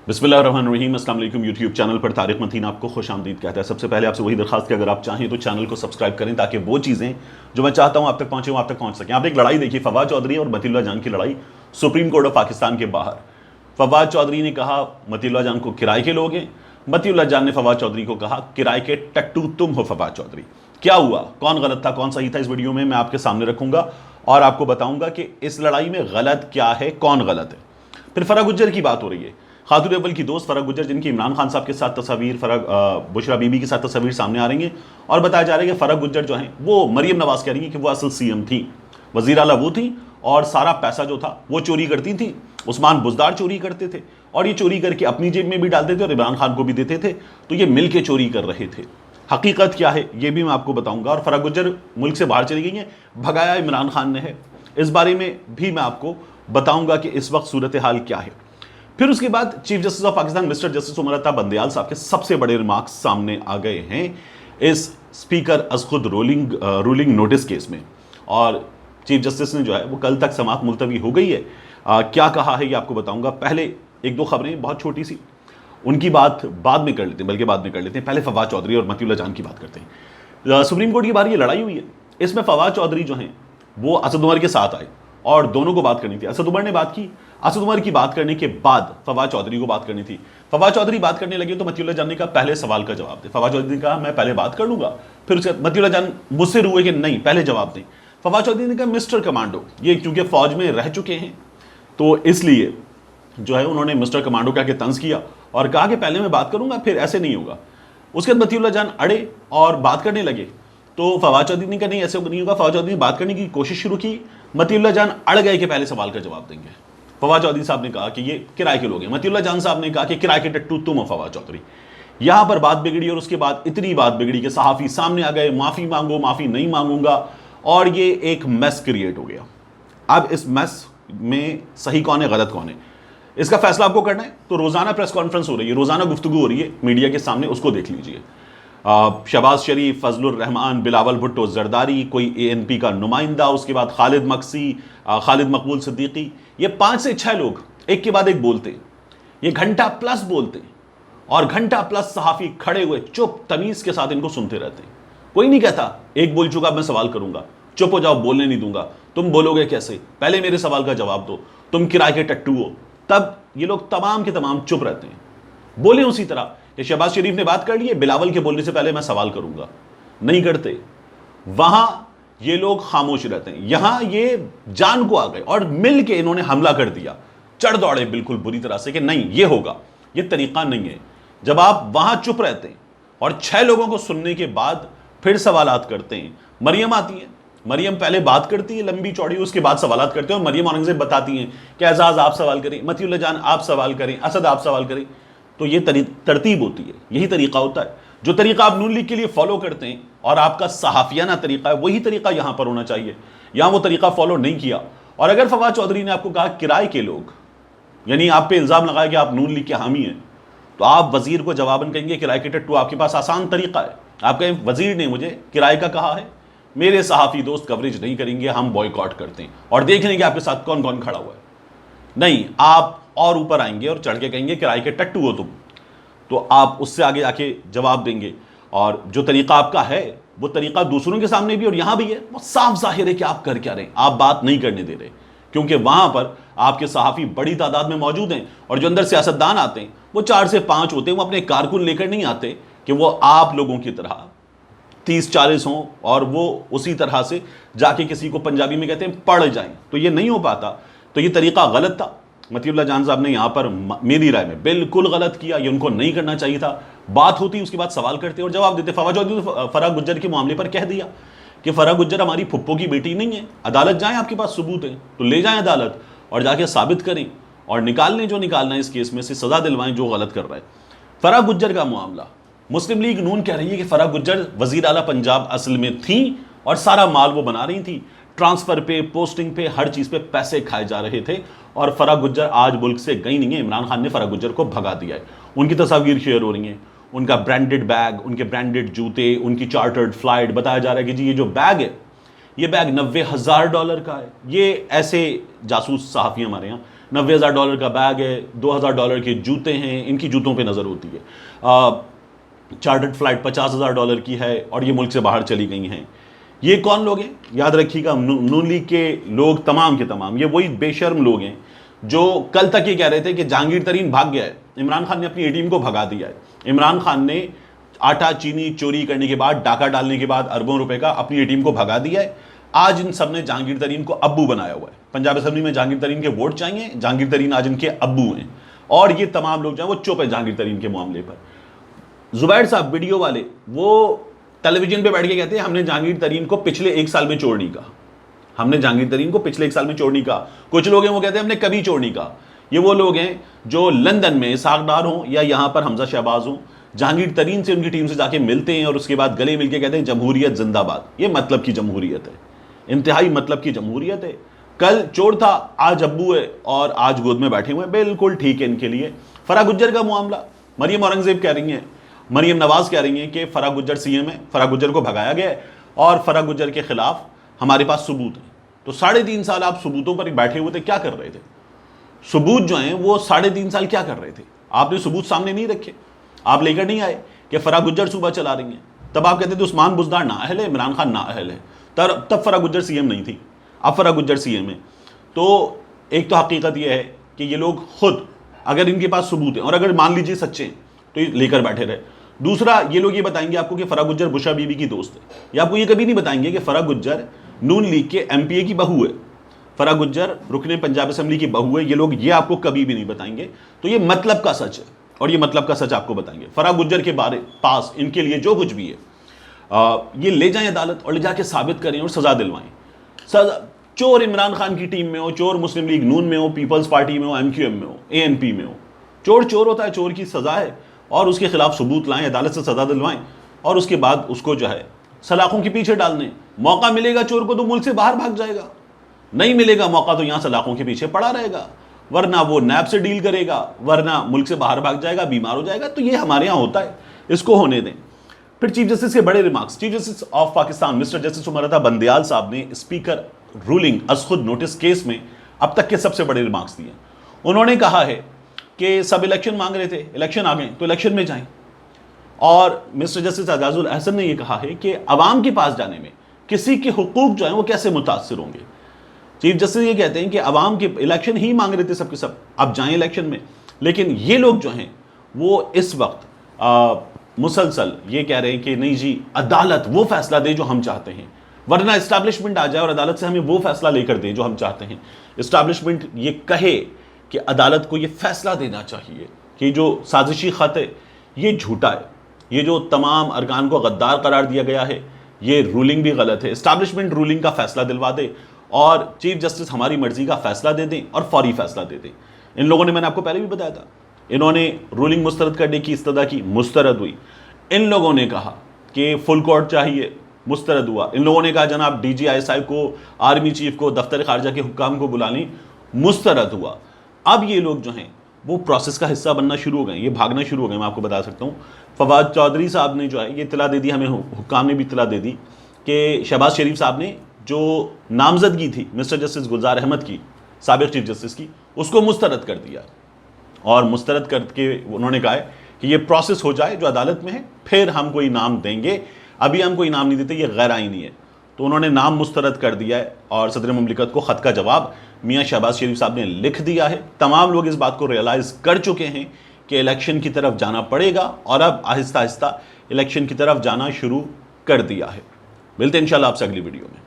بسم اللہ الرحمن الرحیم۔ السلام علیکم۔ یوٹیوب چینل پر طارق متین آپ کو خوش آمدید کہتا ہے۔ سب سے پہلے آپ سے وہی درخواست کہ اگر آپ چاہیں تو چینل کو سبسکرائب کریں تاکہ وہ چیزیں جو میں چاہتا ہوں آپ تک پہنچیں وہ آپ تک پہنچ سکیں۔ آپ نے ایک لڑائی دیکھی، فواد چودھری اور متی اللہ جان کی لڑائی سپریم کورٹ آف پاکستان کے باہر۔ فواد چودھری نے کہا متی اللہ جان کو کرائے کے لوگ ہیں، متی اللہ جان نے فواد چودھری کو کہا کرائے کے ٹٹو تم ہو فواد چودھری۔ کیا ہوا، کون غلط تھا کون صحیح تھا، اس ویڈیو میں آپ کے سامنے رکھوں گا اور آپ کو بتاؤں گا کہ اس لڑائی میں غلط کیا ہے، کون غلط ہے۔ پھر فرح گجر کی بات ہو رہی ہے، خاتون اول کی دوست فرح گجر جن کی عمران خان صاحب کے ساتھ تصاویر، بشرا بی بی کے ساتھ تصاویر سامنے آ رہی ہیں اور بتایا جا رہا ہے کہ فرح گجر جو ہیں وہ مریم نواز کہہ رہی ہیں کہ وہ اصل سی ایم تھیں، وزیر اعلیٰ وہ تھیں اور سارا پیسہ جو تھا وہ چوری کرتی تھیں۔ عثمان بزدار چوری کرتے تھے اور یہ چوری کر کے اپنی جیب میں بھی ڈالتے تھے اور عمران خان کو بھی دیتے تھے، تو یہ مل کے چوری کر رہے تھے۔ حقیقت کیا ہے یہ بھی میں آپ کو بتاؤں گا، اور فرح گجر ملک سے باہر چلی گئی ہیں، بھگایا عمران خان نے ہے، اس بارے میں بھی میں آپ کو بتاؤں گا کہ اس وقت صورتحال کیا ہے۔ پھر اس کے بعد chief justice of Pakistan mister justice Umar Ata Bandial صاحب کے سب سے بڑے ریمارکس سامنے آ گئے ہیں اس اسپیکر از خود رولنگ نوٹس کیس میں، اور چیف جسٹس نے جو ہے وہ کل تک سماعت ملتوی ہو گئی ہے۔ کیا کہا ہے یہ آپ کو بتاؤں گا۔ پہلے ایک دو خبریں بہت چھوٹی سی، ان کی بات بعد میں کر لیتے ہیں، بلکہ بعد میں کر لیتے ہیں، پہلے فواد چودھری اور متی اللہ جان کی بات کرتے ہیں۔ سپریم کورٹ کی بار یہ لڑائی ہوئی ہے، اس میں فواد چودھری جو ہیں وہ اسد عمر کے ساتھ آئے اور دونوں کو بات کرنی تھی۔ اسد عمر نے بات کی، اسد عمر کی بات کرنے کے بعد فواد چودھری کو بات کرنی تھی۔ فواد چودھری بات کرنے لگے تو متی اللہ جان نے کہا پہلے سوال کا جواب دے۔ فواد چودھری نے کہا میں پہلے بات کر لوں گا، پھر اس کے متی اللہ جان مصر ہوئے کہ نہیں پہلے جواب دیں۔ فواد چودھری نے کہا مسٹر کمانڈو، یہ چونکہ فوج میں رہ چکے ہیں تو اس لیے جو ہے انہوں نے مسٹر کمانڈو کہہ کے طنز کیا اور کہا کہ پہلے میں بات کروں گا پھر ایسے نہیں ہوگا۔ اس کے بعد متی اللہ جان اڑے اور بات کرنے لگے تو فواد چودھری نے کہا نہیں ایسے نہیں ہوگا۔ فواد چودھری نے بات کرنے کی کوشش شروع کی، متی اللہ جان اڑ گئے کہ پہلے سوال کا جواب دیں گے۔ فواد چودھری صاحب نے کہا کہ یہ کرائے کے لوگ ہیں، متی اللہ جان صاحب نے کہا کہ کرائے کے ٹٹو تم ہو فواد چودھری۔ یہاں پر بات بگڑی اور اس کے بعد اتنی بات بگڑی کہ صحافی سامنے آ گئے، معافی مانگو، معافی نہیں مانگوں گا، اور یہ ایک میس کریٹ ہو گیا۔ اب اس میس میں صحیح کون ہے غلط کون ہے اس کا فیصلہ آپ کو کرنا ہے، تو روزانہ پریس کانفرنس ہو رہی ہے، روزانہ گفتگو ہو رہی ہے میڈیا کے سامنے، اس کو دیکھ لیجئے۔ شہباز شریف، فضل الرحمان، بلاول بھٹو زرداری، کوئی اے این پی کا نمائندہ، اس کے بعد خالد مکسی، خالد مقبول صدیقی، یہ 5 سے 6 لوگ ایک کے بعد ایک بولتے ہیں، یہ گھنٹہ پلس بولتے ہیں اور گھنٹہ پلس صحافی کھڑے ہوئے چپ تمیز کے ساتھ ان کو سنتے رہتے ہیں۔ کوئی نہیں کہتا ایک بول چکا میں سوال کروں گا، چپ ہو جاؤ بولنے نہیں دوں گا، تم بولو گے کیسے، پہلے میرے سوال کا جواب دو، تم کرائے کے ٹٹو ہو۔ تب یہ لوگ تمام کے تمام چپ رہتے ہیں۔ بولے اسی طرح کہ شہباز شریف نے بات کر لی ہے، بلاول کے بولنے سے پہلے میں سوال کروں گا، نہیں کرتے۔ وہاں یہ لوگ خاموش رہتے ہیں، یہاں یہ جان کو آ گئے اور مل کے انہوں نے حملہ کر دیا، چڑھ دوڑے بالکل بری طرح سے کہ نہیں یہ ہوگا، یہ طریقہ نہیں ہے۔ جب آپ وہاں چپ رہتے ہیں اور 6 لوگوں کو سننے کے بعد پھر سوالات کرتے ہیں، مریم آتی ہے، مریم پہلے بات کرتی ہے لمبی چوڑی، اس کے بعد سوالات کرتے ہیں، اور مریم اورنگزیب بتاتی ہیں کہ اعزاز آپ سوال کریں، متی اللہ جان آپ سوال کریں، اسد آپ سوال کریں۔ تو یہ ترتیب ہوتی ہے، یہی طریقہ ہوتا ہے۔ جو طریقہ آپ نون لیگ کے لیے فالو کرتے ہیں اور آپ کا صحافیانہ طریقہ ہے، وہی طریقہ یہاں پر ہونا چاہیے۔ یہاں وہ طریقہ فالو نہیں کیا، اور اگر فواد چودھری نے آپ کو کہا کرائے کے لوگ، یعنی آپ پہ الزام لگایا کہ آپ نون لیگ کے حامی ہیں، تو آپ وزیر کو جواباً کہیں گے کرائے کے ٹٹو۔ آپ کے پاس آسان طریقہ ہے، آپ کہیں وزیر نے مجھے کرائے کا کہا ہے، میرے صحافی دوست کوریج نہیں کریں گے، ہم بوائیکاٹ کرتے ہیں، اور دیکھ لیں گے آپ کے ساتھ کون کون کھڑا ہوا ہے۔ نہیں، آپ اور اوپر آئیں گے اور چڑھ کے کہیں گے کرائے کے ٹٹو ہو تم، تو آپ اس سے آگے آ کے جواب دیں گے۔ اور جو طریقہ آپ کا ہے وہ طریقہ دوسروں کے سامنے بھی اور یہاں بھی ہے، وہ صاف ظاہر ہے کہ آپ کر کیا رہے ہیں، آپ بات نہیں کرنے دے رہے، کیونکہ وہاں پر آپ کے صحافی بڑی تعداد میں موجود ہیں، اور جو اندر سیاستدان آتے ہیں وہ 4 سے 5 ہوتے ہیں، وہ اپنے کارکن لے کر نہیں آتے کہ وہ آپ لوگوں کی طرح 30-40 ہوں اور وہ اسی طرح سے جا کے کسی کو پنجابی میں کہتے ہیں پڑھ جائیں، تو یہ نہیں ہو پاتا۔ تو یہ طریقہ غلط تھا، متی اللہ جان صاحب نے یہاں پر میری رائے میں بالکل غلط کیا، یہ ان کو نہیں کرنا چاہیے تھا۔ بات ہوتی اس کے بعد سوال کرتے اور جواب دیتے۔ فواد چودھری نے فرح گجر کے معاملے پر کہہ دیا کہ فرح گجر ہماری پھپھو کی بیٹی نہیں ہے، عدالت جائیں، آپ کے پاس ثبوت ہے تو لے جائیں عدالت اور جا کے ثابت کریں اور نکال لیں جو نکالنا ہے، اس کیس میں سے سزا دلوائیں جو غلط کر رہا ہے۔ فرح گجر کا معاملہ، مسلم لیگ نون کہہ رہی ہے کہ فرح گجر وزیر اعلیٰ پنجاب اصل میں تھیں اور سارا مال وہ بنا رہی تھی، ٹرانسفر پہ، پوسٹنگ پہ، ہر چیز پہ پیسے کھائے جا رہے تھے، اور فرح گجر آج ملک سے گئی نہیں ہے، عمران خان نے فرح گجر کو بھگا دیا ہے۔ ان کی تصاویر شیئر ہو رہی ہیں، ان کا برانڈڈ بیگ، ان کے برانڈڈ جوتے، ان کی چارٹرڈ فلائٹ، بتایا جا رہا ہے کہ جی یہ جو بیگ ہے یہ بیگ $90,000 کا ہے۔ یہ ایسے جاسوس صحافی ہمارے یہاں $90,000 کا بیگ ہے, $2,000 کے جوتے ہیں, ان کی جوتوں پہ نظر ہوتی ہے. چارٹرڈ فلائٹ $50,000 کی ہے اور یہ ملک سے باہر چلی گئی ہیں. یہ کون لوگ ہیں؟ یاد رکھیے گا, نون لیگ کے لوگ تمام کے تمام یہ وہی بے شرم لوگ ہیں جو کل تک یہ کہہ رہے تھے کہ جہانگیر ترین بھاگ گیا ہے, عمران خان نے اپنی اے ٹیم کو بھگا دیا ہے. عمران خان نے آٹا چینی چوری کرنے کے بعد, ڈاکہ ڈالنے کے بعد اربوں روپے کا اپنی اے ٹیم کو بھگا دیا ہے. آج ان سب نے جہانگیر ترین کو ابو بنایا ہوا ہے. پنجاب اسمبلی میں جہانگیر ترین کے ووٹ چاہیے, جہانگیر ترین آج ان کے ابو ہیں, اور یہ تمام لوگ جو ہیں وہ چپ ہیں جہانگیر ترین کے معاملے پر. زبیر صاحب ویڈیو والے وہ ٹیلی ویژن پہ بیٹھ کے کہتے ہیں ہم نے جہانگیر ترین کو پچھلے 1 سال میں چوڑ نہیں کہا, ہم نے جہانگیر ترین کو پچھلے 1 سال میں چوڑ نہیں کہا. کچھ لوگ ہیں وہ کہتے ہیں ہم نے کبھی چوڑ نہیں کہا. یہ وہ لوگ ہیں جو لندن میں اسحاق ڈار ہوں یا یہاں پر حمزہ شہباز ہوں, جہانگیر ترین سے ان کی ٹیم سے جا کے ملتے ہیں اور اس کے بعد گلے مل کے کہتے ہیں جمہوریت زندہ باد. یہ مطلب کی جمہوریت ہے, انتہائی مطلب کی جمہوریت ہے. کل چور تھا, آج ابو ہے اور آج گود میں بیٹھے ہوئے ہیں, بالکل ٹھیک ہے ان کے لیے. فرح گجر کا معاملہ, مریم اورنگزیب کہہ رہی ہیں, مریم نواز کہہ رہی ہیں کہ فرح گجر سی ایم ہے, فرح گجر کو بھگایا گیا ہے اور فرح گجر کے خلاف ہمارے پاس ثبوت ہیں. تو 3.5 سال آپ ثبوتوں پر بیٹھے ہوئے تھے, کیا کر رہے تھے؟ ثبوت جو ہیں وہ 3.5 سال کیا کر رہے تھے؟ آپ نے ثبوت سامنے نہیں رکھے, آپ لے کر نہیں آئے کہ فرح گجر صوبہ چلا رہی ہیں. تب آپ کہتے تھے عثمان بزدار نااہل ہے, عمران خان نااہل ہے. تب فرح گجر سی ایم نہیں تھی, اب فرح گجر سی ایم ہے. تو ایک تو حقیقت یہ ہے کہ یہ لوگ خود اگر ان کے پاس ثبوت ہیں اور اگر مان لیجیے سچے ہیں تو یہ لے کر بیٹھے رہے. دوسرا, یہ لوگ یہ بتائیں گے آپ کو کہ فرح گجر بشا بی بی کی دوست ہے, یا آپ کو یہ کبھی نہیں بتائیں گے کہ فرح گجر نون لیگ کے ایم پی اے کی بہو ہے, فرح گجر رکن پنجاب اسمبلی کی بہو ہے. یہ لوگ یہ آپ کو کبھی بھی نہیں بتائیں گے. تو یہ مطلب کا سچ ہے اور یہ مطلب کا سچ آپ کو بتائیں گے. فرح گجر کے پاس ان کے لیے جو کچھ بھی ہے یہ لے جائیں عدالت اور لے جا کے ثابت کریں اور سزا دلوائیں. چور عمران خان کی ٹیم میں ہو, چور مسلم لیگ نون میں ہو, پیپلز پارٹی میں ہو, ایم کیو ایم میں ہو, اے این پی میں ہو, چور چور ہوتا ہے, چور کی سزا ہے, اور اس کے خلاف ثبوت لائیں, عدالت سے سزا دلوائیں, اور اس کے بعد اس کو جو ہے سلاخوں کے پیچھے ڈال دیں. موقع ملے گا چور کو تو ملک سے باہر بھاگ جائے گا, نہیں ملے گا موقع تو یہاں سلاخوں کے پیچھے پڑا رہے گا, ورنہ وہ نیب سے ڈیل کرے گا, ورنہ ملک سے باہر بھاگ جائے گا, بیمار ہو جائے گا. تو یہ ہمارے ہاں ہوتا ہے, اس کو ہونے دیں. پھر چیف جسٹس کے بڑے remarks. Chief justice of Pakistan mister justice Umar Ata Bandial صاحب نے اسپیکر رولنگ از خود نوٹس کیس میں اب تک کے سب سے بڑے ریمارکس دیے. انہوں نے کہا ہے کہ سب الیکشن مانگ رہے تھے, الیکشن آ گئے تو الیکشن میں جائیں. اور مسٹر جسٹس اعجاز الاحسن نے یہ کہا ہے کہ عوام کے پاس جانے میں کسی کے حقوق جو ہیں وہ کیسے متاثر ہوں گے. چیف جسٹس یہ کہتے ہیں کہ عوام کے الیکشن ہی مانگ رہے تھے سب کے سب, اب جائیں الیکشن میں. لیکن یہ لوگ جو ہیں وہ اس وقت مسلسل یہ کہہ رہے ہیں کہ نہیں جی عدالت وہ فیصلہ دے جو ہم چاہتے ہیں, ورنہ اسٹیبلشمنٹ آ جائے اور عدالت سے ہمیں وہ فیصلہ لے کر دے جو ہم چاہتے ہیں. اسٹیبلشمنٹ یہ کہے کہ عدالت کو یہ فیصلہ دینا چاہیے کہ جو سازشی خط ہے یہ جھوٹا ہے, یہ جو تمام ارکان کو غدار قرار دیا گیا ہے یہ رولنگ بھی غلط ہے. اسٹیبلشمنٹ رولنگ کا فیصلہ دلوا دے اور چیف جسٹس ہماری مرضی کا فیصلہ دے دیں اور فوری فیصلہ دے دیں. ان لوگوں نے, میں نے آپ کو پہلے بھی بتایا تھا, انہوں نے رولنگ مسترد کرنے کی استدعا کی, مسترد ہوئی. ان لوگوں نے کہا کہ فل کورٹ چاہیے, مسترد ہوا. ان لوگوں نے کہا جناب D G I S I کو, آرمی چیف کو, دفتر خارجہ کے حکام کو بلا لیں, مسترد ہوا. اب یہ لوگ جو ہیں وہ پروسیس کا حصہ بننا شروع ہو گئے, یہ بھاگنا شروع ہو گئے. میں آپ کو بتا سکتا ہوں فواد چودھری صاحب نے جو ہے یہ اطلاع دے دی, ہمیں حکام نے بھی اطلاع دے دی کہ شہباز شریف صاحب نے جو نامزدگی تھی مسٹر جسٹس گلزار احمد کی, سابق چیف جسٹس کی, اس کو مسترد کر دیا. اور مسترد کر کے انہوں نے کہا ہے کہ یہ پروسیس ہو جائے جو عدالت میں ہے پھر ہم کوئی نام دیں گے, ابھی ہم کوئی نام نہیں دیتے, یہ غیر آئینی ہے. تو انہوں نے نام مسترد کر دیا ہے اور صدر مملکت کو خط کا جواب میاں شہباز شریف صاحب نے لکھ دیا ہے. تمام لوگ اس بات کو ریئلائز کر چکے ہیں کہ الیکشن کی طرف جانا پڑے گا اور اب آہستہ آہستہ الیکشن کی طرف جانا شروع کر دیا ہے. ملتے ہیں انشاءاللہ آپ سے اگلی ویڈیو میں.